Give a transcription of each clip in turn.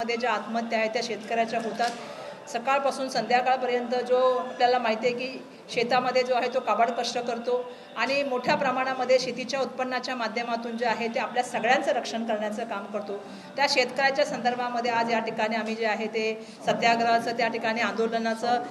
परिसरामध्ये ज्या आत्महत्या आहेत त्या शेतकऱ्याच्या होतात. सकाळपासून संध्याकाळपर्यंत जो आपल्याला माहिती आहे की शेतामध्ये जो आहे तो काबाड कष्ट करतो आणि मोठ्या प्रमाणामध्ये शेतीच्या उत्पन्नाच्या माध्यमातून जे आहे ते आपल्या सगळ्यांचं रक्षण करण्याचं काम करतो. त्या शेतकऱ्याच्या संदर्भामध्ये आज या ठिकाणी आम्ही जे आहे ते सत्याग्रहाचं त्या ठिकाणी आंदोलनाचं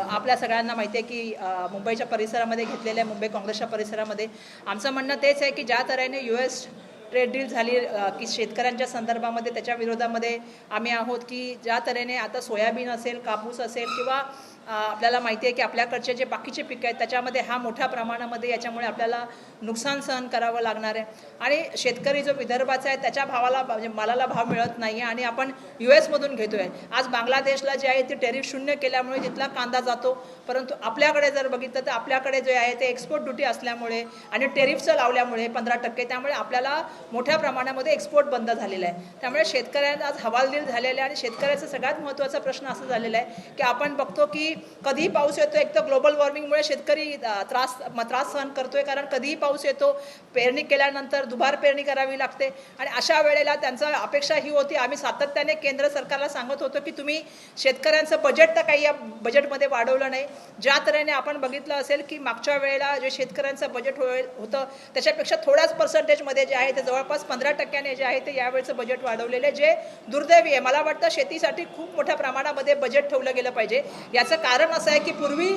आपल्या सगळ्यांना माहिती आहे की मुंबईच्या परिसरामध्ये घेतलेल्या आहे, मुंबई काँग्रेसच्या परिसरामध्ये आमचं म्हणणं तेच आहे की ज्या तऱ्हेने US ट्रेड डील झाली की शेतकऱ्यांच्या संदर्भामध्ये त्याच्या विरोधामध्ये आम्ही आहोत की ज्या तऱ्हेने आता सोयाबीन असेल, कापूस असेल किंवा आपल्याला माहिती आहे की आपल्याकडचे जे बाकीचे पिकं आहेत त्याच्यामध्ये हा मोठ्या प्रमाणामध्ये याच्यामुळे आपल्याला नुकसान सहन करावं लागणार आहे आणि शेतकरी जो विदर्भाचा आहे त्याच्या भावाला म्हणजे मालाला भाव मिळत नाही आहे आणि आपण US मधून घेतो आहे. आज बांगलादेशला जे आहे ते टेरिफ शून्य केल्यामुळे तिथला कांदा जातो, परंतु आपल्याकडे जर बघितलं तर आपल्याकडे जे आहे ते एक्सपोर्ट ड्युटी असल्यामुळे आणि टेरिफचं लावल्यामुळे 15% त्यामुळे आपल्याला मोठ्या प्रमाणामध्ये एक्सपोर्ट बंद झालेला आहे. त्यामुळे शेतकऱ्यांना आज हवालदिल झालेलं आहे आणि शेतकऱ्याचा सगळ्यात महत्त्वाचा प्रश्न असा झालेला आहे की आपण बघतो की कधीही पाऊस येतो, एक तर ग्लोबल वॉर्मिंगमुळे शेतकरी त्रास सहन करतोय कारण कधीही पाऊस येतो, पेरणी केल्यानंतर दुबार पेरणी करावी लागते आणि अशा वेळेला त्यांचा अपेक्षा ही होती, आम्ही सातत्याने केंद्र सरकारला सांगत होतो की तुम्ही शेतकऱ्यांचं बजेट तर काही या बजेटमध्ये वाढवलं नाही. ज्या तऱ्हेने आपण बघितलं असेल की मागच्या वेळेला जे शेतकऱ्यांचं बजेट होतं त्याच्यापेक्षा थोड्याच पर्सेंटेजमध्ये जे आहे ते जवळपास 15% जे आहे ते यावेळेचं बजेट वाढवलेले जे दुर्दैवी आहे. मला वाटतं शेतीसाठी खूप मोठ्या प्रमाणामध्ये बजेट ठेवलं गेलं पाहिजे. याचं कारण असं आहे की पूर्वी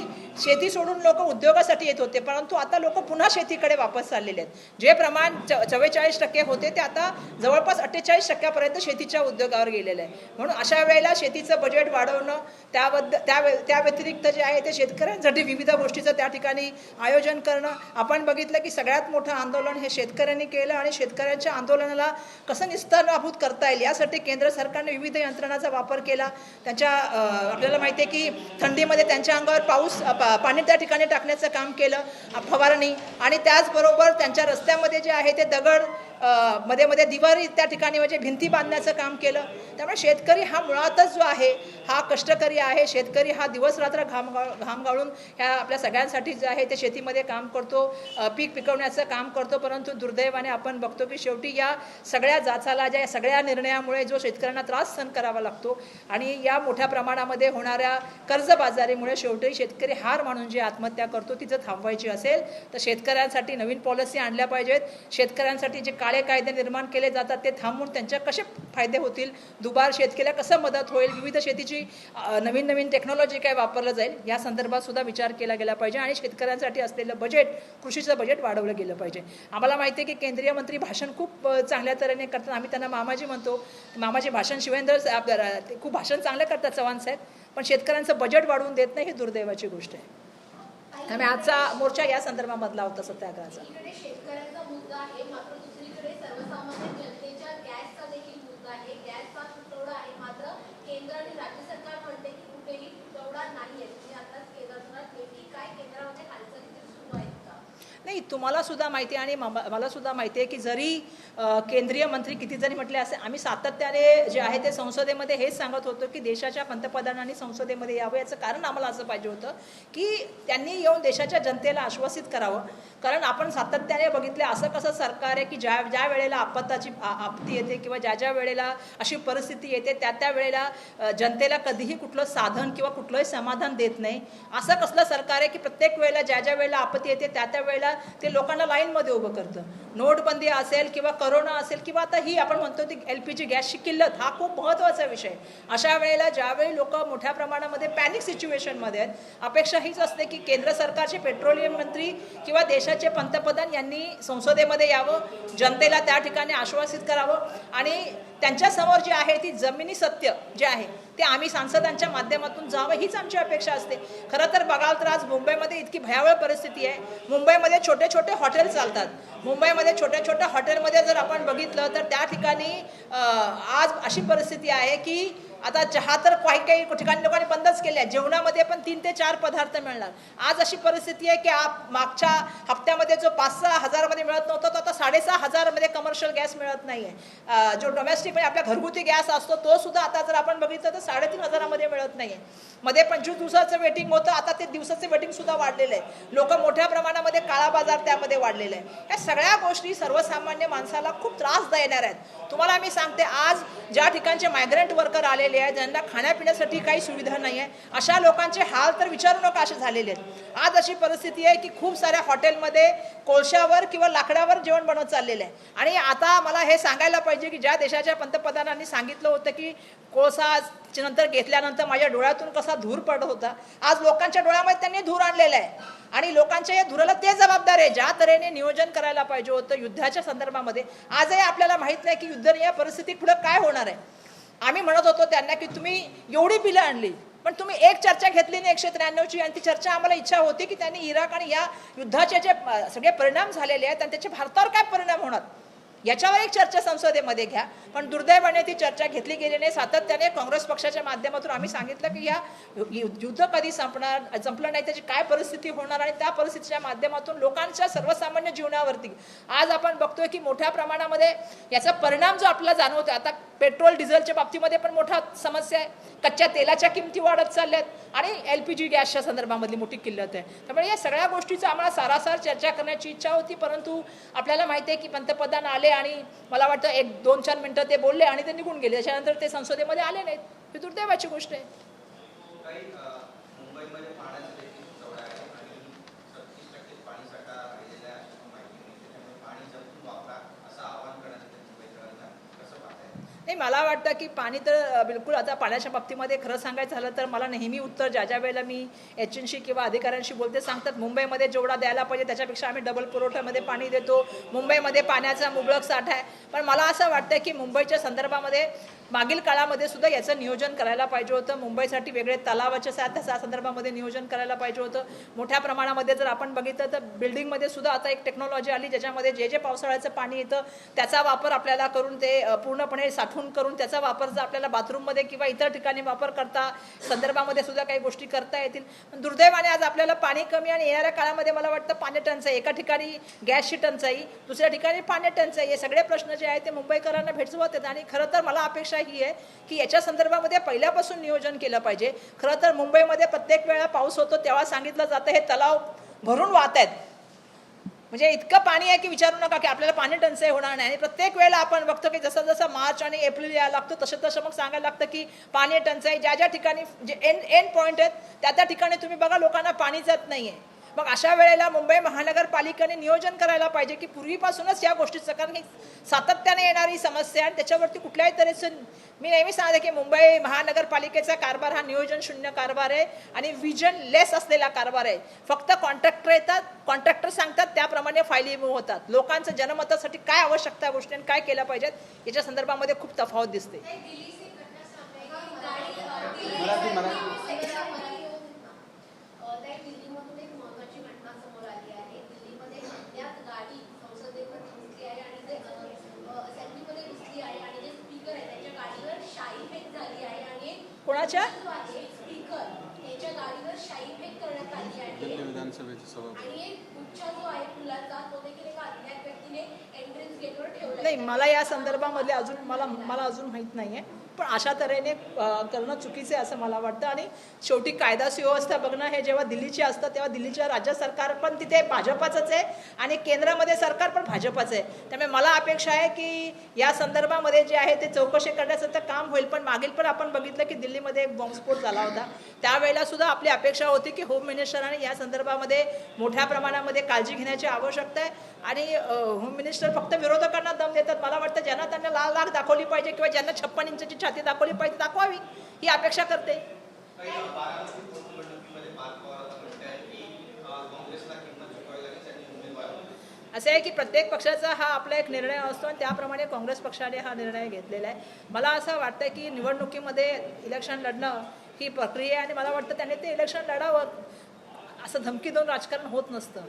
शेती सोडून लोक उद्योगासाठी येत होते, परंतु आता लोक पुन्हा शेतीकडे वापस चाललेले आहेत. जे प्रमाण 44% होते ते आता जवळपास 48% शेतीच्या उद्योगावर गेलेलं आहे. म्हणून अशा वेळेला शेतीचं बजेट वाढवणं त्या व्यतिरिक्त जे आहे ते शेतकऱ्यांसाठी विविध गोष्टीचं त्या ठिकाणी आयोजन करणं. आपण बघितलं की सगळ्यात मोठं आंदोलन हे शेतकऱ्यांनी केलं आणि शेतकऱ्यांच्या आंदोलनाला कसं निस्तारभूत करता येईल यासाठी केंद्र सरकारने विविध यंत्रणांचा वापर केला. त्यांच्या आपल्याला माहिती आहे की थंडीमध्ये त्यांच्या अंगावर पाणी त्या ठिकाणी टाकण्याचं काम केलं, फवारणी, आणि त्याचबरोबर त्यांच्या रस्त्यामध्ये जे आहे ते दगड मध्ये मध्ये दिवारी त्या ठिकाणी म्हणजे भिंती बांधण्याचं काम केलं. त्यामुळे शेतकरी हा मुळातच जो आहे हा कष्टकरी आहे. शेतकरी हा दिवस रात्र घाम गाळून ह्या आपल्या सगळ्यांसाठी जे आहे ते शेतीमध्ये काम करतो, पीक पिकवण्याचं काम करतो. परंतु दुर्दैवाने आपण बघतो की शेवटी या सगळ्या जाचाला ज्या सगळ्या निर्णयामुळे जो शेतकऱ्यांना त्रास सहन करावा लागतो आणि या मोठ्या प्रमाणामध्ये होणाऱ्या कर्जबाजारीमुळे शेवटी शेतकरी हार मानून जी आत्महत्या करतो ती जर थांबवायची असेल तर शेतकऱ्यांसाठी नवीन पॉलिसी आणल्या पाहिजेत. शेतकऱ्यांसाठी जे काळे कायदे निर्माण केले जातात ते थांबवून त्यांच्या कसे फायदे होतील, दुबार शेतकऱ्याला कसं मदत होईल, विविध शेतीची नवीन टेक्नॉलॉजी काय वापरलं जाईल या संदर्भात सुद्धा विचार केला गेला पाहिजे आणि शेतकऱ्यांसाठी असलेलं बजेट, कृषीचं बजेट वाढवलं गेलं पाहिजे. आम्हाला माहिती आहे की केंद्रीय मंत्री भाषण खूप चांगल्या तऱ्हेने करतात. आम्ही त्यांना मामाजी म्हणतो. मामाजी भाषण शिवेंद्र ते खूप भाषण चांगलं करतात चव्हाण साहेब, पण शेतकऱ्यांचं बजेट वाढवून देत नाही, ही दुर्दैवाची गोष्ट आहे. त्यामुळे आजचा मोर्चा या संदर्भामधला होता सत्याग्रहाचा. शेतकऱ्यांचा मुद्दा आहे, मात्र दुसरीकडे सर्वसामान्य जनतेच्या गॅसचा देखील मुद्दा आहे. गॅसचा तुटवडा आहे, मात्र केंद्र आणि राज्य सरकार म्हणते की कुठेही तुटवडा नाही आहे. तुम्ही आताच केंद्रात नेमकी काय केंद्रामध्ये हालचाली सुरू आहेत का? नाही, तुम्हाला सुद्धा माहिती आहे आणि मला सुद्धा माहिती आहे की जरी केंद्रीय मंत्री किती जरी म्हटले असे, आम्ही सातत्याने जे आहे ते संसदेमध्ये हेच सांगत होतो की देशाच्या पंतप्रधानांनी संसदेमध्ये यावं. याचं कारण आम्हाला असं पाहिजे होतं की त्यांनी येऊन देशाच्या जनतेला आश्वासित करावं. कारण आपण सातत्याने बघितले असं कसं सरकार आहे की ज्या वेळेला आपत्ती येते किंवा ज्या वेळेला अशी परिस्थिती येते त्या वेळेला जनतेला कधीही कुठलं साधन किंवा कुठलंही समाधान देत नाही. असं कसलं सरकार आहे की प्रत्येक वेळेला ज्या वेळेला आपत्ती येते त्या वेळेला ते लोकांना लाईनमध्ये उभं करतं. नोटबंदी असेल किंवा करोना असेल किंवा आता ही आपण म्हणतो ती LPG गॅसची किल्लत, हा खूप महत्त्वाचा विषय. अशा वेळेला ज्यावेळी लोक मोठ्या प्रमाणामध्ये पॅनिक सिच्युएशनमध्ये आहेत, अपेक्षा हीच असते की केंद्र सरकारचे पेट्रोलियम मंत्री किंवा देशाचे पंतप्रधान यांनी संसदेमध्ये यावं, जनतेला त्या ठिकाणी आश्वासित करावं आणि त्यांच्यासमोर जे आहे ती जमिनी सत्य जे आहे ते आम्ही सांसदांच्या माध्यमातून जावं, हीच आमची अपेक्षा असते. खरं तर बघाल तर आज मुंबईमध्ये इतकी भयावह परिस्थिती आहे. मुंबईमध्ये छोटे छोटे हॉटेल चालतात. मुंबईमध्ये छोट्या हॉटेलमध्ये जर आपण बघितलं तर त्या ठिकाणी आज अशी परिस्थिती आहे की आता चहा तर काही काही ठिकाणी लोकांनी बंदच केले आहे. जेवणामध्ये पण 3 ते 4 पदार्थ मिळणार. आज अशी परिस्थिती आहे की मागच्या हप्त्यामध्ये जो 5-6 हजारामध्ये मिळत नव्हता तो आता 6.5 हजारामध्ये कमर्शियल गॅस मिळत नाही आहे. जो डोमेस्टिक म्हणजे आपल्या घरगुती गॅस असतो तो सुद्धा आता जर आपण बघितलं तर 3.5 हजारामध्ये मिळत नाही आहे. मध्ये 25 दिवसाचं वेटिंग होतं, आता ते दिवसाचं वेटिंग सुद्धा वाढलेलं आहे. लोक मोठ्या प्रमाणामध्ये काळा बाजार त्यामध्ये वाढलेला आहे. या सगळ्या गोष्टी सर्वसामान्य माणसाला खूप त्रास देणार आहेत. तुम्हाला मी सांगते, आज ज्या ठिकाणचे मायग्रंट वर्कर आलेले आहेत, ज्यांना खाण्यापिण्यासाठी काही सुविधा नाही आहे, अशा लोकांचे हाल तर विचारू नका असे झालेले आहेत. आज अशी परिस्थिती आहे की खूप साऱ्या हॉटेलमध्ये कोळशावर किंवा लाकडावर जेवण बनवत चाललेलं आहे. आणि आता मला हे सांगायला पाहिजे की ज्या देशाच्या पंतप्रधानांनी सांगितलं होतं की कोळसा नंतर घेतल्यानंतर माझ्या डोळ्यातून कसा धूर पडत होता, आज लोकांच्या डोळ्यामध्ये त्यांनी धूर आणलेला आहे. आणि लोकांच्या या धुराला ते जबाबदार आहे. ज्या तऱ्हेने नियोजन करायला पाहिजे होतं युद्धाच्या संदर्भामध्ये, आजही आपल्याला माहित नाही की युद्ध या परिस्थितीत पुढे काय होणार आहे. आम्ही म्हणत होतो त्यांना की तुम्ही एवढी बिलं आणली, पण तुम्ही एक चर्चा घेतली नाही 193ची, आणि ती चर्चा आम्हाला इच्छा होती की त्यांनी इराक आणि या युद्धाचे जे सगळे परिणाम झालेले आहेत आणि त्याचे भारतावर काय परिणाम होणार याच्यावर एक चर्चा संसदेमध्ये घ्या. पण दुर्दैवाने ती चर्चा घेतली गेली नाही. सातत्याने काँग्रेस पक्षाच्या माध्यमातून आम्ही सांगितलं की या युद्ध कधी संपलं नाही, त्याची काय परिस्थिती होणार, आणि त्या परिस्थितीच्या माध्यमातून लोकांच्या सर्वसामान्य जीवनावरती आज आपण बघतोय की मोठ्या प्रमाणामध्ये याचा परिणाम जो आपल्याला जाणवतोय. आता पेट्रोल डिझेलच्या बाबतीमध्ये पण मोठा समस्या आहे. कच्च्या तेलाच्या किमती वाढत चालल्यात आणि LPG गॅसच्या संदर्भामधली मोठी किल्लत आहे. त्यामुळे या सगळ्या गोष्टीचं आम्हाला सारासार चर्चा करण्याची इच्छा होती, परंतु आपल्याला माहिती आहे की पंतप्रधान आले आणि मला वाटतं 1-2-4 मिनिटं ते बोलले आणि ते निघून गेले. त्याच्यानंतर ते संसदेमध्ये आले नाहीत. ही दुर्दैवाची गोष्ट आहे. नाही, मला वाटतं की पाणी तर बिलकुल, आता पाण्याच्या बाबतीमध्ये खरं सांगायचं झालं तर मला नेहमी उत्तर ज्या वेळेला मी एजन्सी किंवा अधिकाऱ्यांशी बोलते सांगतात मुंबईमध्ये जेवढा द्यायला पाहिजे त्याच्यापेक्षा आम्ही डबल पुरवठ्यामध्ये पाणी देतो. मुंबईमध्ये पाण्याचा मुबलक साठा आहे. पण मला असं वाटतं की मुंबईच्या संदर्भामध्ये मागील काळामध्ये सुद्धा याचं नियोजन करायला पाहिजे होतं. मुंबईसाठी वेगळे तलावाच्या त्याच्या संदर्भामध्ये नियोजन करायला पाहिजे होतं. मोठ्या प्रमाणामध्ये जर आपण बघितलं तर बिल्डिंगमध्ये सुद्धा आता एक टेक्नॉलॉजी आली ज्याच्यामध्ये जे पावसाळ्याचं पाणी येतं त्याचा वापर आपल्याला करून ते पूर्णपणे साठवून करून त्याचा वापर जर आपल्याला बाथरूममध्ये किंवा इतर ठिकाणी वापर करता संदर्भामध्ये सुद्धा काही गोष्टी करता येतील. पण दुर्दैवाने आज आपल्याला पाणी कमी, आणि येणाऱ्या काळामध्ये मला वाटतं पाणी टंचाई, एका ठिकाणी गॅसची टंचाई, दुसऱ्या ठिकाणी पाणी टंचाई, हे सगळे प्रश्न जे आहेत ते मुंबईकरांना भेडसावत आहेत. आणि खरं तर मला अपेक्षा ही आहे की याच्या संदर्भामध्ये पहिल्यापासून नियोजन केलं पाहिजे. खरं तर मुंबईमध्ये प्रत्येक वेळा पाऊस होतो तेव्हा सांगितलं जातं हे तलाव भरून वाहत आहेत, म्हणजे इतकं पाणी आहे की विचारू नका, की आपल्याला पाणी टंचाई होणार नाही. आणि प्रत्येक वेळेला आपण बघतो की जसं जसं मार्च आणि एप्रिल यायला लागतो तसं मग सांगायला लागतं की पाणी टंचाई, ज्या ठिकाणी जे एंड पॉईंट आहेत त्या ठिकाणी तुम्ही बघा लोकांना पाणी जात नाही आहे. मग अशा वेळेला मुंबई महानगरपालिकेने नियोजन करायला पाहिजे की पूर्वीपासूनच या गोष्टीचं, कारण ही सातत्याने येणारी समस्या आणि त्याच्यावरती कुठल्याही तऱ्हेचं, मी नेहमी सांगते की मुंबई महानगरपालिकेचा कारभार हा नियोजन शून्य कारभार आहे आणि विजन लेस असलेला कारभार आहे. फक्त कॉन्ट्रॅक्टर येतात, कॉन्ट्रॅक्टर सांगतात, त्याप्रमाणे फायली मूव्ह होतात. लोकांचं जनमतासाठी काय आवश्यकता गोष्टी आणि काय केलं पाहिजेत याच्या संदर्भामध्ये खूप तफावत दिसते. कोणाच्या नाही, मला या संदर्भामध्ये मला अजून माहीत नाही आहे. पण अशा तऱ्हेने करणं चुकीचं आहे असं मला वाटतं. आणि शेवटी कायदा सुव्यवस्था बघणं हे जेव्हा दिल्लीचे असतं तेव्हा दिल्लीच्या राज्य सरकार पण तिथे भाजपाचंच आहे आणि केंद्रामध्ये सरकार पण भाजपाचं आहे. त्यामुळे मला अपेक्षा आहे की या संदर्भामध्ये जे आहे ते चौकशी करण्याचं तर काम होईल. पण मागील पण आपण बघितलं की दिल्लीमध्ये एक बॉम्बस्फोट झाला होता, त्यावेळेला सुद्धा आपली अपेक्षा होती की होम मिनिस्टरांनी या संदर्भामध्ये मोठ्या प्रमाणामध्ये काळजी घेण्याची आवश्यकता आहे. आणि होम मिनिस्टर फक्त विरोधकांना दम देतात. मला वाटतं ज्यांना त्यांना लाल लाख दाखवली पाहिजे किंवा ज्यांना 56 इंचाची छाती दाखवली पाहिजे दाखवावी ही अपेक्षा करते. असे आहे की प्रत्येक पक्षाचा हा आपला एक निर्णय असतो आणि त्याप्रमाणे काँग्रेस पक्षाने हा निर्णय घेतलेला आहे. मला असं वाटतं की निवडणुकीमध्ये इलेक्शन लढणं ही प्रक्रिया आहे आणि मला वाटतं त्याने ते इलेक्शन लढावं. असं धमकी देऊन राजकारण होत नसतं.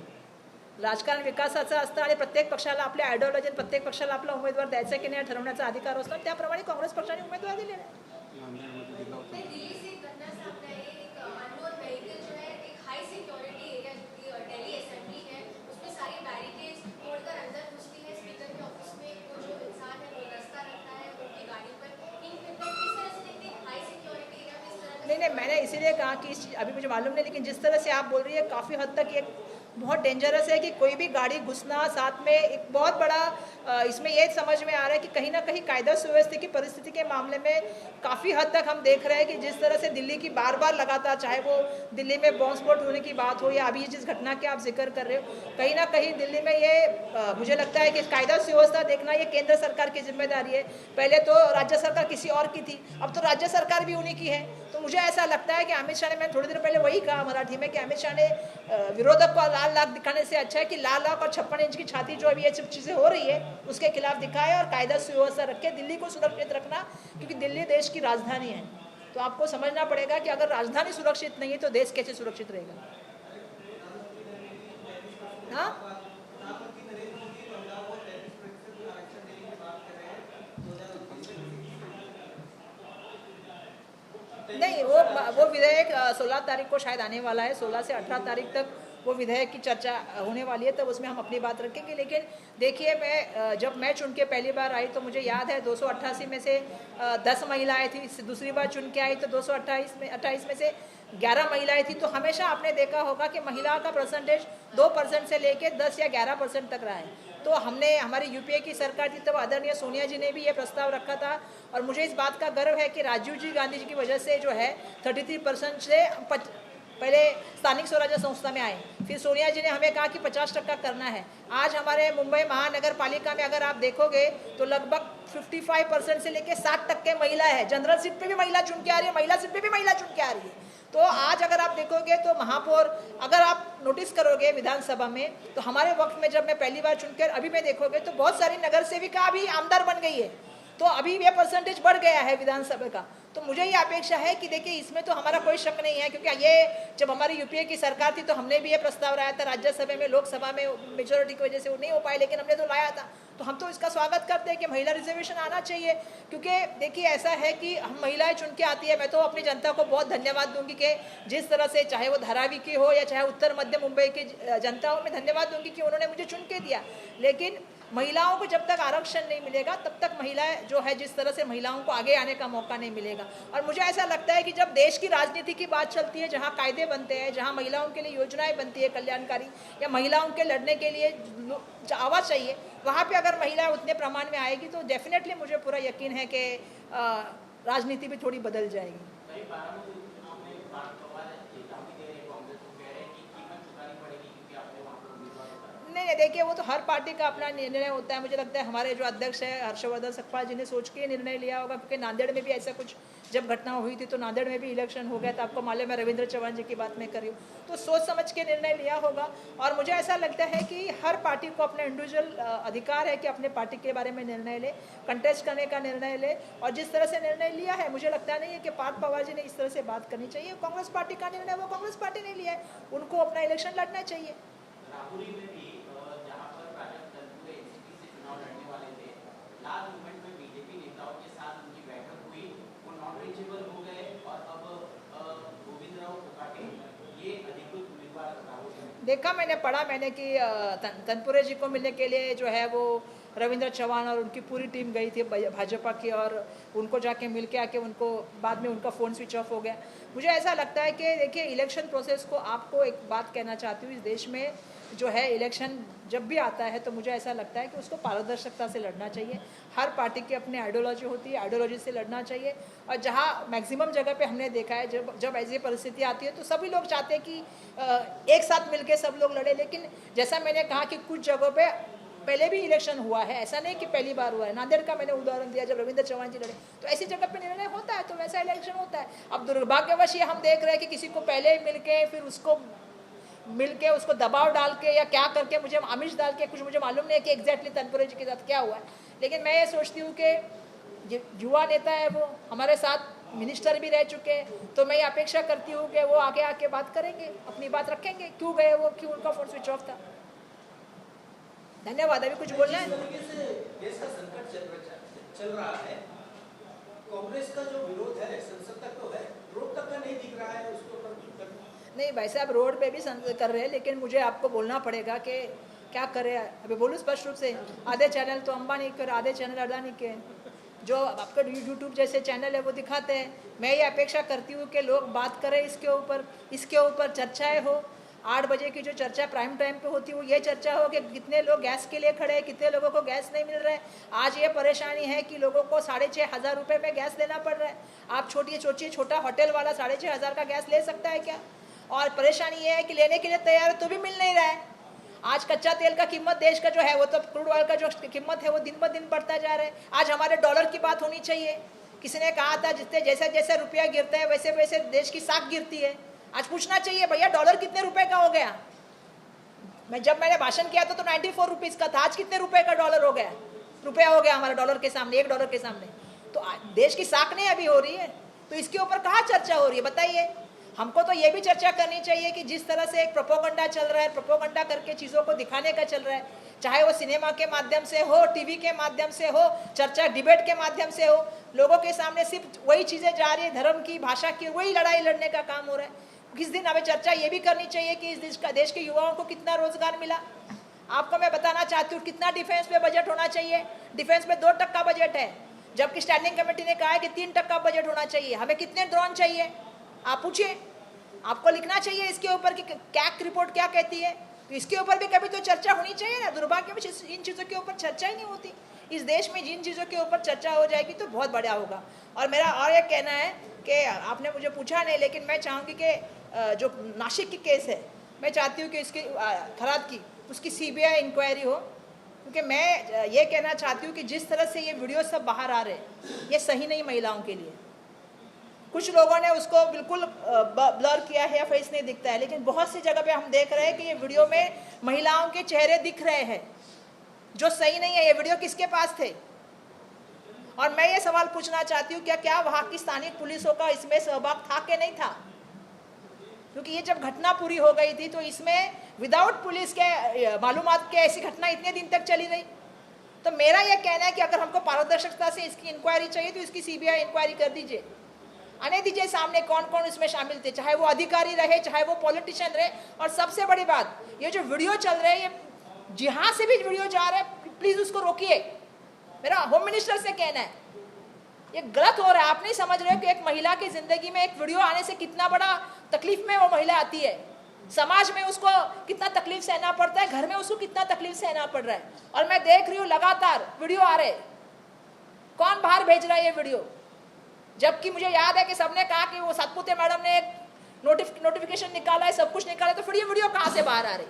राजकारण विकासाचं असतं आणि प्रत्येक पक्षाला आपल्या आयडिओलॉजी, प्रत्येक पक्षाला आपला उमेदवार द्यायचा की नाही ठरवण्याचा अधिकार असतो. त्याप्रमाणे काँग्रेस पक्षाने उमेदवार दिलेला आहे. नहीं नहीं, मैंने इसीलिए कहा कि अभी मुझे मालूम नहीं, लेकिन जिस तरह से आप बोल रही है काफ़ी हद तक ये बहुत डेंजरस है कि कोई भी गाड़ी घुसना साथ में एक बहुत बड़ा इसमें ये समझ में आ रहा है कि कहीं ना कहीं कायदा सुव्यवस्था की परिस्थिति के मामले में काफ़ी हद तक हम देख रहे हैं कि जिस तरह से दिल्ली की बार बार लगातार, चाहे वो दिल्ली में बॉम्ब स्फोट होने की बात हो या अभी जिस घटना के आप जिक्र कर रहे हो, कहीं ना कहीं दिल्ली में ये मुझे लगता है कि कायदा सुव्यवस्था देखना ये केंद्र सरकार की जिम्मेदारी है। पहले तो राज्य सरकार किसी और की थी, अब तो राज्य सरकार भी उन्हीं की है। तो मुझे ऐसा लगता है कि अमित शाह ने, मैंने थोड़ी देर पहले वही कहा मराठी में, कि अमित शाह ने विरोधक को लाल लाख दिखाने से अच्छा है कि लाल लाख और 56 इंच की छाती जो अभी ये सब चीज़ें हो रही है उसके खिलाफ दिखाए और कायदा सुव्यवस्था रखे, दिल्ली को सुरक्षित रखना, क्योंकि दिल्ली देश की राजधानी है। तो आपको समझना पड़ेगा कि अगर राजधानी सुरक्षित नहीं है तो देश कैसे सुरक्षित रहेगा। हाँ, नहीं, वो विधेयक 16 तारीख को शायद आने वाला है। 16 से 18 तारीख तक वो विधेयक की चर्चा होने वाली है, तब उसमें हम अपनी बात रखेंगे। लेकिन देखिए, मैं जब मैं चुन के पहली बार आई तो मुझे याद है 288 में से 10 महिलाएं थी, दूसरी बार चुन के आई तो 228 में से 11 महिलाएं थी। तो हमेशा आपने देखा होगा कि महिलाओं का परसेंटेज 2% से लेके 10 या 11% तक रहा है। तो हमने, हमारी यूपीए की सरकार थी तब आदरणीय सोनिया जी ने भी ये प्रस्ताव रखा था, और मुझे इस बात का गर्व है कि राजीव जी गांधी जी की वजह से जो है 33% से पहले स्थानिक स्वराज्य संस्था में आए, फिर सोनिया जी ने हमें कहा कि 50% करना है। आज हमारे मुंबई महानगर पालिका में अगर आप देखोगे तो लगभग 55% से लेकर 60% महिला है। जनरल सीट पे भी महिला चुन के आ रही है, महिला सीट पे भी महिला चुन के आ रही है। तो आज अगर आप देखोगे तो महापौर, अगर आप नोटिस करोगे विधानसभा में, तो हमारे वक्त में जब मैं पहली बार चुनकर अभी में देखोगे तो बहुत सारी नगर सेविका भी आमदार बन गई है। तो अभी ये परसेंटेज बढ़ गया है विधानसभा का। तो मुझे ये अपेक्षा है कि देखिए, इसमें तो हमारा कोई शक नहीं है, क्योंकि ये जब हमारी यूपीए की सरकार थी तो हमने भी ये प्रस्ताव लाया था राज्यसभा में, लोकसभा में मेजोरिटी की वजह से वो नहीं हो पाए, लेकिन हमने तो लाया था। तो हम तो इसका स्वागत करते हैं कि महिला रिजर्वेशन आना चाहिए, क्योंकि देखिए ऐसा है कि हम महिलाएं चुन के आती है। मैं तो अपनी जनता को बहुत धन्यवाद दूंगी कि जिस तरह से, चाहे वो धारावी की हो या चाहे उत्तर मध्य मुंबई की जनता हो, मैं धन्यवाद दूंगी कि उन्होंने मुझे चुन के दिया। लेकिन महिलाओं को जब तक आरक्षण नहीं मिलेगा तब तक महिलाएं जो है, जिस तरह से महिलाओं को आगे आने का मौका नहीं मिलेगा। और मुझे ऐसा लगता है कि जब देश की राजनीति की बात चलती है, जहां कायदे बनते हैं, जहां महिलाओं के लिए योजनाएं बनती है कल्याणकारी, या महिलाओं के लड़ने के लिए आवाज़ चाहिए, वहां पे अगर महिलाएं उतने प्रमाण में आएगी तो डेफिनेटली मुझे पूरा यकीन है कि राजनीति भी थोड़ी बदल जाएगी। नहीं, देखिए वो तो हर पार्टी का अपना निर्णय होता है। मुझे लगता है हमारे जो अध्यक्ष है हर्षवर्धन सकपाल जी ने सोच के निर्णय लिया होगा, क्योंकि नांदेड़ में भी ऐसा कुछ जब घटना हुई थी तो नांदेड़ में भी इलेक्शन हो गया था, आपको मालूम है, रविंद्र चौहान जी की बात मैं कर रही हूँ। तो सोच समझ के निर्णय लिया होगा, और मुझे ऐसा लगता है कि हर पार्टी को अपना इंडिविजुअल अधिकार है कि अपने पार्टी के बारे में निर्णय ले, कंटेस्ट करने का निर्णय ले। और जिस तरह से निर्णय लिया है, मुझे लगता नहीं है कि पार्थ पवार जी ने इस तरह से बात करनी चाहिए। कांग्रेस पार्टी का निर्णय, वो कांग्रेस पार्टी ने लिया है, उनको अपना इलेक्शन लड़ना चाहिए। देखा, मैंने पढ़ा मैंने कि तनपुरे जी को मिलने के लिए जो है वो रविंद्र चौहान और उनकी पूरी टीम गई थी भाजपा की, और उनको जाके मिल के आके उनको बाद में उनका फ़ोन स्विच ऑफ हो गया। मुझे ऐसा लगता है कि देखिए, इलेक्शन प्रोसेस को, आपको एक बात कहना चाहती हूँ, इस देश में जो है इलेक्शन जब भी आता है तो मुझे ऐसा लगता है कि उसको पारदर्शिता से लड़ना चाहिए। हर पार्टी की अपनी आइडियोलॉजी होती है, आइडियोलॉजी से लड़ना चाहिए। और जहाँ मैक्सिमम जगह पे हमने देखा है, जब ऐसी परिस्थिति आती है तो सभी लोग चाहते हैं कि एक साथ मिलके सब लोग लड़े। लेकिन जैसा मैंने कहा कि कुछ जगहों पे पहले भी इलेक्शन हुआ है, ऐसा नहीं कि पहली बार हुआ है। नांदेड़ का मैंने उदाहरण दिया, जब रविंद्र चौहान जी लड़े, तो ऐसी जगह पे निर्णय होता है, तो वैसा इलेक्शन होता है। अब दुर्भाग्यवश ये हम देख रहे हैं कि किसी को पहले मिलके फिर उसको दबाव डाल के या क्या करके, मुझे आमिष डाल के, कुछ मुझे मालूम नहीं है कि एग्जैक्टली तनपुरे जी के साथ क्या हुआ है। लेकिन मैं ये सोचती हूँ कि युवा नेता है, वो हमारे साथ मिनिस्टर भी रह चुके हैं, तो मैं ये अपेक्षा करती हूँ कि वो आगे आके बात करेंगे, अपनी बात रखेंगे, क्यों गए वो, क्यों उनका फोन स्विच ऑफ था। धन्यवाद। अभी कुछ बोलना है? देश का संकट चल रहा है, कांग्रेस का जो विरोध है संसद तक तो है, रोड तक का नहीं दिख रहा है, उसके ऊपर नहीं, वैसे आप रोड पे भी कर रहे हैं, लेकिन मुझे आपको बोलना पड़ेगा कि क्या करें। अभी बोलूँ स्पष्ट रूप से, आधे चैनल तो अंबानी के और आधे चैनल अडानी के, जो आपका यूट्यूब जैसे चैनल है वो दिखाते हैं। मैं ये अपेक्षा करती हूँ कि लोग बात करें इसके ऊपर चर्चाएं हो। 8 बजे की जो चर्चा प्राइम टाइम पे होती है वो ये चर्चा हो कि कितने लोग गैस के लिए खड़े हैं, कितने लोगों को गैस नहीं मिल रहा है। आज ये परेशानी है कि लोगों को 6,500 रुपये में गैस लेना पड़ रहा है। आप छोटा होटल वाला 6,500 का गैस ले सकता है क्या? और परेशानी ये है कि लेने के लिए तैयार है तो भी मिल नहीं रहा है। आज कच्चा तेल का कीमत देश का जो है वो तो क्रूड ऑयल का जो कीमत है वो दिन ब दिन बढ़ता जा रहा है। आज हमारे डॉलर की बात होनी चाहिए। किसी ने कहा था जितने जैसे जैसे रुपया गिरता है वैसे वैसे देश की साख गिरती है। आज पूछना चाहिए भैया डॉलर कितने रुपए का हो गया? जब मैंने भाषण किया था तो 94 रुपीज़ का था। आज कितने रुपए का डॉलर हो गया, रुपया हो गया हमारा डॉलर के सामने, $1 के सामने। तो देश की साख नहीं अभी हो रही है, तो इसके ऊपर कहाँ चर्चा हो रही है बताइए? हमको तो ये भी चर्चा करनी चाहिए कि जिस तरह से एक प्रोपोगंडा चल रहा है, प्रोपोगंडा करके चीज़ों को दिखाने का चल रहा है, चाहे वो सिनेमा के माध्यम से हो, टीवी के माध्यम से हो, चर्चा डिबेट के माध्यम से हो, लोगों के सामने सिर्फ वही चीज़ें जा रही है, धर्म की, भाषा की, वही लड़ाई लड़ने का काम हो रहा है। किस दिन हमें चर्चा ये भी करनी चाहिए कि इस देश के युवाओं को कितना रोजगार मिला। आपको मैं बताना चाहती हूँ कितना डिफेंस पे बजट होना चाहिए। डिफेंस में 2% बजट है, जबकि स्टैंडिंग कमेटी ने कहा है कि 3% बजट होना चाहिए। हमें कितने ड्रोन चाहिए आप पूछिए, आपको लिखना चाहिए इसके ऊपर कि कैक रिपोर्ट क्या कहती है। तो इसके ऊपर भी कभी तो चर्चा होनी चाहिए ना। दुर्भाग्यवश इन चीज़ों के ऊपर चर्चा ही नहीं होती। इस देश में जिन चीज़ों के ऊपर चर्चा हो जाएगी तो बहुत बढ़िया होगा। और मेरा और एक कहना है कि आपने मुझे पूछा नहीं, लेकिन मैं चाहूँगी कि जो नासिक की केस है, मैं चाहती हूँ कि इसकी थराद की उसकी CBI इंक्वायरी हो, क्योंकि मैं ये कहना चाहती हूँ कि जिस तरह से ये वीडियो सब बाहर आ रहे हैं ये सही नहीं महिलाओं के लिए। कुछ लोगों ने उसको बिल्कुल ब्लर किया है या फेस नहीं दिखता है, लेकिन बहुत सी जगह पे हम देख रहे हैं कि ये वीडियो में महिलाओं के चेहरे दिख रहे हैं जो सही नहीं है। ये वीडियो किसके पास थे? और मैं ये सवाल पूछना चाहती हूँ क्या वहाँ की स्थानीय पुलिसों का इसमें सहभाग था कि नहीं था? क्योंकि ये जब घटना पूरी हो गई थी तो इसमें विदाउट पुलिस के मालूमात के ऐसी घटना इतने दिन तक चली रही। तो मेरा यह कहना है कि अगर हमको पारदर्शिता से इसकी इंक्वायरी चाहिए तो इसकी CBI इंक्वायरी कर दीजिए, आने दीजिए सामने कौन कौन इसमें शामिल थे, चाहे वो अधिकारी रहे, चाहे वो पॉलिटिशियन रहे। और सबसे बड़ी बात, ये जो वीडियो चल रहे हैं, ये जहाँ से भी वीडियो जा रहा है प्लीज़ उसको रोकिए। मेरा होम मिनिस्टर से कहना है ये गलत हो रहा है। आप नहीं समझ रहे हो कि एक महिला की जिंदगी में एक वीडियो आने से कितना बड़ा तकलीफ में वो महिला आती है। समाज में उसको कितना तकलीफ सहना पड़ता है, घर में उसको कितना तकलीफ सहना पड़ रहा है। और मैं देख रही हूँ लगातार वीडियो आ रहे, कौन बाहर भेज रहा है ये वीडियो? जबकि मुझे याद है कि सबने कहा कि वो सातपुते मैडम ने एक नोटिफिकेशन निकाला है, सब कुछ निकाला है, तो फिर ये वीडियो कहाँ से बाहर आ रही?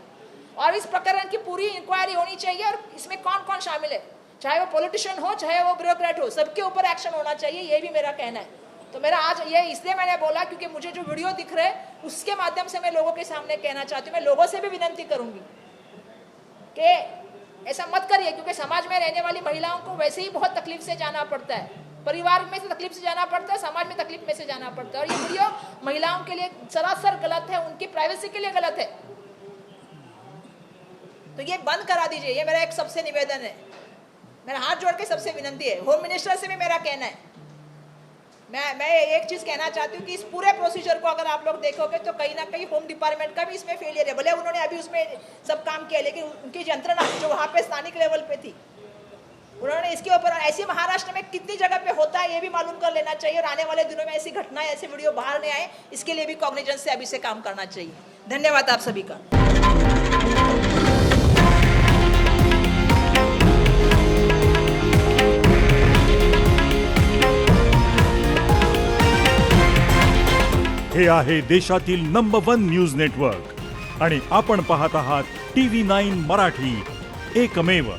और इस प्रकरण की पूरी इंक्वायरी होनी चाहिए और इसमें कौन कौन शामिल है, चाहे वो पॉलिटिशियन हो चाहे वो ब्यूरोक्रेट हो, सबके ऊपर एक्शन होना चाहिए। ये भी मेरा कहना है। तो मेरा आज ये इसलिए मैंने बोला क्योंकि मुझे जो वीडियो दिख रहे हैं उसके माध्यम से मैं लोगों के सामने कहना चाहती हूँ। मैं लोगों से भी विनती करूंगी कि ऐसा मत करिए, क्योंकि समाज में रहने वाली महिलाओं को वैसे ही बहुत तकलीफ से जाना पड़ता है, परिवार में से तकलीफ से जाना पड़ता है, समाज में तकलीफ में से जाना पड़ता है। और ये वीडियो महिलाओं के लिए सरासर गलत है, उनकी प्राइवेसी के लिए गलत है। तो ये बंद करा दीजिए, ये मेरा एक सबसे निवेदन है, मेरा हाथ जोड़ के सबसे विनती है। होम मिनिस्टर से भी मेरा कहना है। मैं एक चीज़ कहना चाहती हूँ कि इस पूरे प्रोसीजर को अगर आप लोग देखोगे तो कहीं ना कहीं होम डिपार्टमेंट का भी इसमें फेलियर है। भले उन्होंने अभी उसमें सब काम किया, लेकिन उनकी यंत्रणा जो वहाँ पे स्थानिक लेवल पे थी, उन्होंने इसके ऊपर ऐसे महाराष्ट्र में कितनी जगह पे होता है ये भी मालूम कर लेना चाहिए। और आने वाले दिनों में ऐसी घटनाएं, ऐसे वीडियो बाहर नहीं आए, इसके लिए भी कॉग्निजेंस से अभी से काम करना चाहिए। धन्यवाद आप सभी का। हे आहे देशातील नंबर 1 न्यूज नेटवर्क आणि आपण पाहत आहात TV9 मराठी, एकमेव।